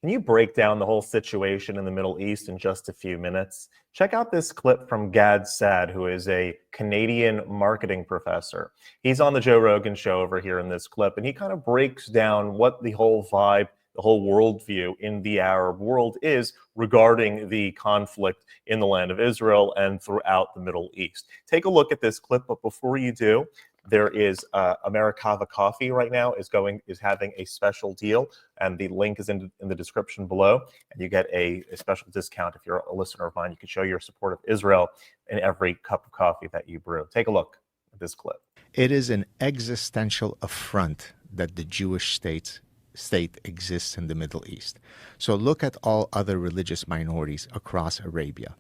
Can you break down the whole situation in the Middle East in just a few minutes? Check out this clip from Gad Saad, who is a Canadian marketing professor. He's on the Joe Rogan show over here in this clip, and he kind of breaks down what the whole vibe, the whole worldview in the Arab world is regarding the conflict in the land of Israel and throughout the Middle East. Take a look at this clip, but before you do, there is Americava coffee right now is having a special deal, and the link is in the description below, and you get a special discount if you're a listener of mine. You can show your support of Israel in every cup of coffee that you brew. Take a look at this clip. It is an existential affront that the Jewish state exists in the Middle East. So look at all other religious minorities across Arabia.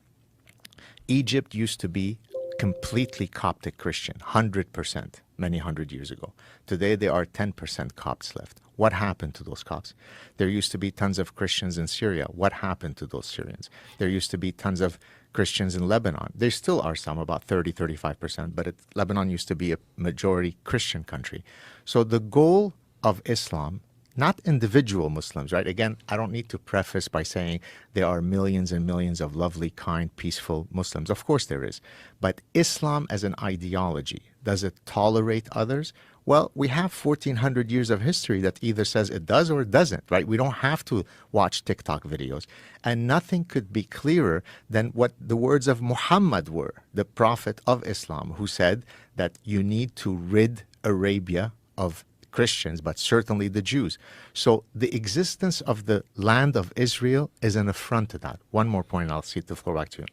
Egypt used to be completely Coptic Christian, 100%, many hundred years ago. Today, there are 10% Copts left. What happened to those Copts? There used to be tons of Christians in Syria. What happened to those Syrians? There used to be tons of Christians in Lebanon. There still are some, about 30, 35%, but Lebanon used to be a majority Christian country. So the goal of Islam, not individual Muslims, right? Again, I don't need to preface by saying there are millions and millions of lovely, kind, peaceful Muslims. Of course there is. But Islam as an ideology, does it tolerate others? Well, we have 1,400 years of history that either says it does or it doesn't, right? We don't have to watch TikTok videos. And nothing could be clearer than what the words of Muhammad were, the prophet of Islam, who said that you need to rid Arabia of Christians, but certainly the Jews. So the existence of the land of Israel is an affront to that. One more point, I'll cede the floor back to you.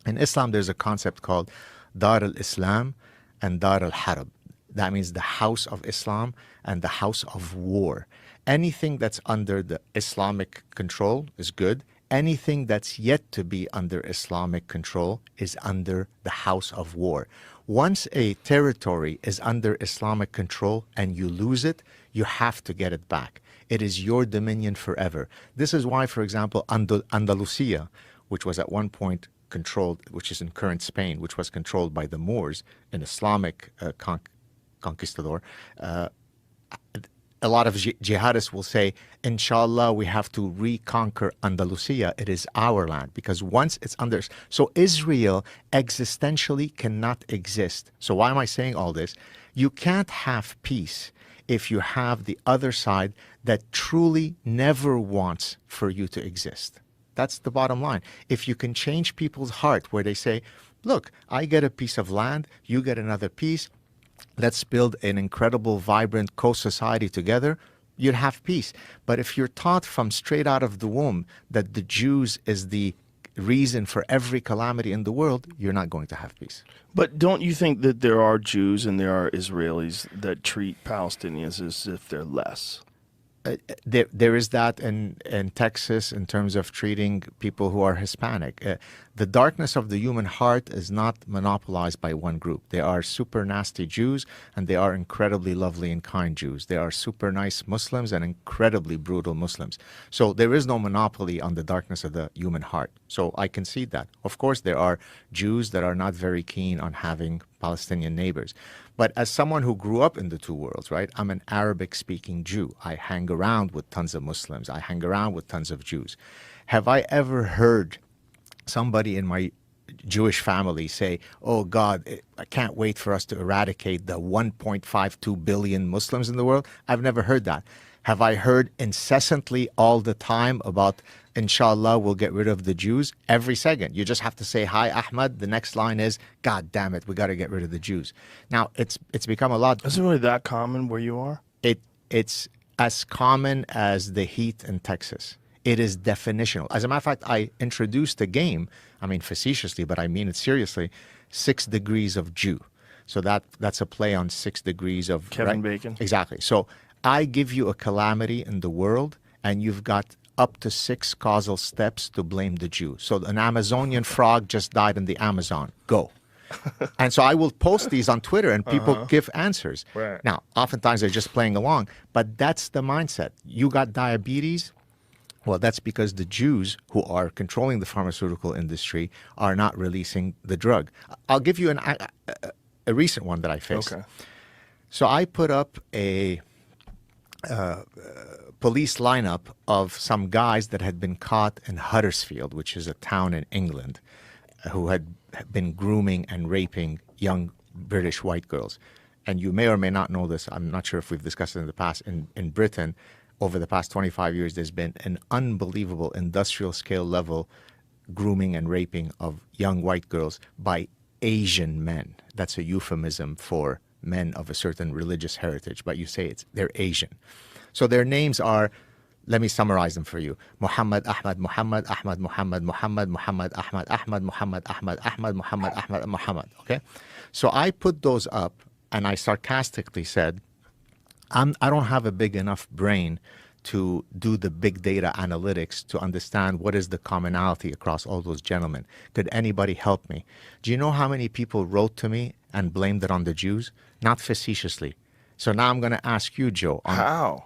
In Islam, there's a concept called Dar al-Islam and Dar al-Harb. That means the house of Islam and the house of war. Anything that's under the Islamic control is good. Anything that's yet to be under Islamic control is under the house of war. Once a territory is under Islamic control and you lose it, you have to get it back. It is your dominion forever. This is why, for example, Andalusia, which was at one point controlled, which is in current Spain, which was controlled by the Moors, an Islamic conquistador, a lot of jihadists will say, inshallah, we have to reconquer Andalusia. It is our land, because once it's under... So Israel existentially cannot exist. So why am I saying all this? You can't have peace if you have the other side that truly never wants for you to exist. That's the bottom line. If you can change people's heart where they say, look, I get a piece of land, you get another piece, let's build an incredible, vibrant co-society together, you'd have peace. But if you're taught from straight out of the womb that the Jews is the reason for every calamity in the world, you're not going to have peace. But don't you think that there are Jews and there are Israelis that treat Palestinians as if they're less? There is that in Texas in terms of treating people who are Hispanic. The darkness of the human heart is not monopolized by one group. There are super nasty Jews and there are incredibly lovely and kind Jews. There are super nice Muslims and incredibly brutal Muslims. So there is no monopoly on the darkness of the human heart. So I concede that. Of course, there are Jews that are not very keen on having Palestinian neighbors. But as someone who grew up in the two worlds, right, I'm an Arabic-speaking Jew. I hang around with tons of Muslims. I hang around with tons of Jews. Have I ever heard somebody in my Jewish family say, oh, God, I can't wait for us to eradicate the 1.52 billion Muslims in the world? I've never heard that. Have I heard incessantly all the time about, inshallah, we'll get rid of the Jews? Every second. You just have to say, hi, Ahmad. The next line is, God damn it, we got to get rid of the Jews. Now, it's become a lot. Is it really that common where you are? It's as common as the heat in Texas. It is definitional. As a matter of fact, I introduced a game, I mean facetiously, but I mean it seriously, 6 Degrees of Jew. So that's a play on 6 degrees of... Kevin Bacon. Exactly. So I give you a calamity in the world, and you've got up to 6 causal steps to blame the Jew. So an Amazonian frog just died in the Amazon. Go. And so I will post these on Twitter, and people give answers. Right. Now, oftentimes they're just playing along, but that's the mindset. You got diabetes? Well, that's because the Jews who are controlling the pharmaceutical industry are not releasing the drug. I'll give you a recent one that I faced. Okay. So I put up a police lineup of some guys that had been caught in Huddersfield, which is a town in England, who had been grooming and raping young British white girls. And you may or may not know this, I'm not sure if we've discussed it in the past, in Britain, over the past 25 years, there's been an unbelievable industrial scale level grooming and raping of young white girls by Asian men. That's a euphemism for men of a certain religious heritage, but you say they're Asian. So their names are, let me summarize them for you. Muhammad, Ahmad, Muhammad, Ahmad, Muhammad, Muhammad, Muhammad, Ahmad, Ahmad, Muhammad, Ahmad, Ahmad, Muhammad, Ahmad, Muhammad. Okay? So I put those up and I sarcastically said, I don't have a big enough brain to do the big data analytics to understand what is the commonality across all those gentlemen. Could anybody help me? Do you know how many people wrote to me and blamed it on the Jews? Not facetiously. So now I'm going to ask you, Joe. How?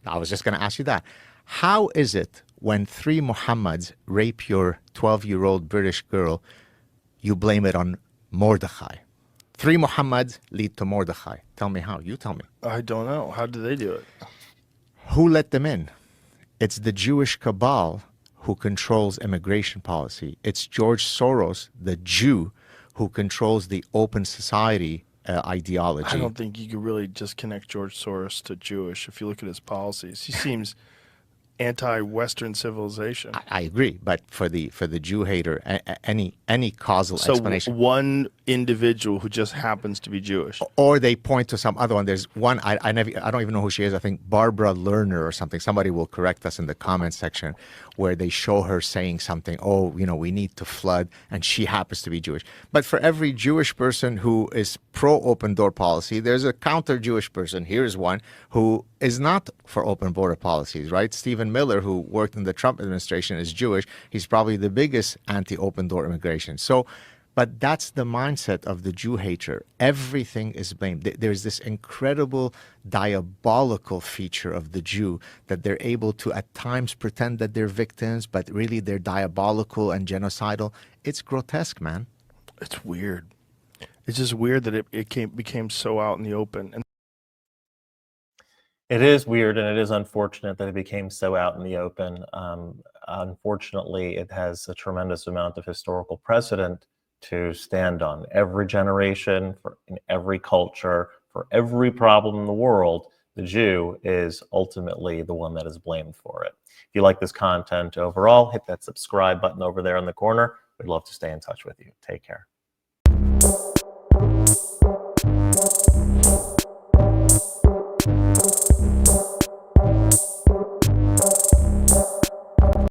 I was just going to ask you that. How is it when 3 Muhammads rape your 12-year-old British girl, you blame it on Mordechai? 3 Muhammads lead to Mordechai. Tell me how. You tell me. I don't know. How do they do it? Who let them in? It's the Jewish cabal who controls immigration policy. It's George Soros, the Jew, who controls the open society ideology. I don't think you could really just connect George Soros to Jewish if you look at his policies. He seems anti-Western civilization. I agree, but for the Jew hater, any causal explanation. So one individual who just happens to be Jewish, or they point to some other one. There's one I don't even know who she is. I think Barbara Lerner or something. Somebody will correct us in the comment section, where they show her saying something. Oh, we need to flood, and she happens to be Jewish. But for every Jewish person who is pro open door policy, there's a counter Jewish person. Here's one who is not for open border policies, right? Stephen Miller, who worked in the Trump administration, is Jewish. He's probably the biggest anti-open door immigration. So, but that's the mindset of the Jew hater. Everything is blamed. There's this incredible diabolical feature of the Jew that they're able to at times pretend that they're victims, but really they're diabolical and genocidal. It's grotesque, man. It's weird. It's just weird that it became so out in the open. And it is weird, and it is unfortunate that it became so out in the open. Unfortunately, it has a tremendous amount of historical precedent to stand on. Every generation, in every culture, for every problem in the world, the Jew is ultimately the one that is blamed for it. If you like this content overall, hit that subscribe button over there in the corner. We'd love to stay in touch with you. Take care.